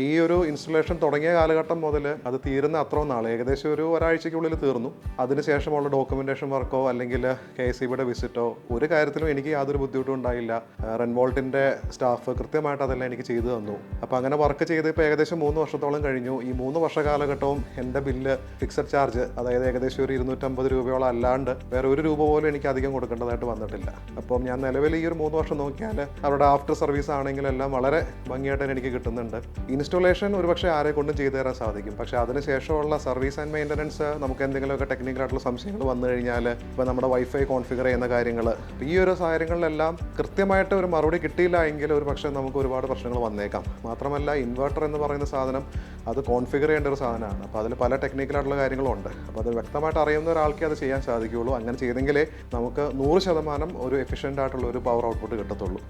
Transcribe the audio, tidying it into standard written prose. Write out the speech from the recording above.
ഈ ഒരു ഇൻസ്റ്റലേഷൻ തുടങ്ങിയ കാലഘട്ടം മുതൽ അത് തീരുന്ന അത്രയും നാൾ ഏകദേശം ഒരാഴ്ചയ്ക്കുള്ളിൽ തീർന്നു. അതിനുശേഷമുള്ള ഡോക്യുമെന്റേഷൻ വർക്കോ അല്ലെങ്കിൽ KSEBിയുടെ വിസിറ്റോ ഒരു കാര്യത്തിലും എനിക്ക് യാതൊരു ബുദ്ധിമുട്ടും ഉണ്ടായില്ല. റെൻവോൾട്ടിന്റെ സ്റ്റാഫ് കൃത്യമായിട്ട് അതെല്ലാം എനിക്ക് ചെയ്തു തന്നു. അപ്പോൾ അങ്ങനെ വർക്ക് ചെയ്ത് ഇപ്പോൾ ഏകദേശം 3 വർഷത്തോളം കഴിഞ്ഞു. ഈ 3 വർഷ കാലഘട്ടവും എൻ്റെ ബില്ല് ഫിക്സഡ് ചാർജ്, അതായത് ഏകദേശം ഒരു 250 രൂപയോളം അല്ലാണ്ട് വേറെ ഒരു രൂപ പോലും എനിക്ക് അധികം കൊടുക്കേണ്ടതായിട്ട് വന്നിട്ടില്ല. അപ്പം ഞാൻ നിലവിൽ ഈ ഒരു 3 വർഷം നോക്കിയാൽ അവരുടെ ആഫ്റ്റർ സർവീസ് ആണെങ്കിലും എല്ലാം വളരെ ഭംഗിയായിട്ട് എനിക്ക് കിട്ടുന്നുണ്ട്. ഇൻസ്റ്റലേഷൻ ഒരുപക്ഷെ ആരെ കൊണ്ടും ചെയ്തു തരാൻ സാധിക്കും. പക്ഷേ അതിനുശേഷമുള്ള സർവീസ് ആൻഡ് മെയിൻ്റനൻസ് നമുക്ക് എന്തെങ്കിലുമൊക്കെ ടെക്നിക്കലായിട്ടുള്ള സംശയങ്ങൾ വന്നു കഴിഞ്ഞാൽ ഇപ്പോൾ നമ്മുടെ വൈഫൈ കോൺഫിഗർ ചെയ്യുന്ന കാര്യങ്ങൾ, ഈ ഒരു കാര്യങ്ങളിലെല്ലാം കൃത്യമായിട്ട് ഒരു മറുപടി കിട്ടിയില്ല എങ്കിൽ ഒരു പക്ഷേ നമുക്ക് ഒരുപാട് പ്രശ്നങ്ങൾ വന്നേക്കാം. മാത്രമല്ല ഇൻവെർട്ടർ എന്ന് പറയുന്ന സാധനം അത് കോൺഫിഗർ ചെയ്യേണ്ട ഒരു സാധനമാണ്. അപ്പോൾ അതിൽ പല ടെക്നിക്കലായിട്ടുള്ള കാര്യങ്ങളുണ്ട്. അപ്പോൾ അത് വ്യക്തമായിട്ട് അറിയുന്ന ഒരാൾക്കേ അത് ചെയ്യാൻ സാധിക്കുകയുള്ളൂ. അങ്ങനെ ചെയ്തെങ്കിലേ നമുക്ക് 100% ഒരു എഫിഷ്യൻ്റ് ആയിട്ടുള്ള ഒരു പവർ ഔട്ട്പുട്ട് കിട്ടത്തുള്ളൂ.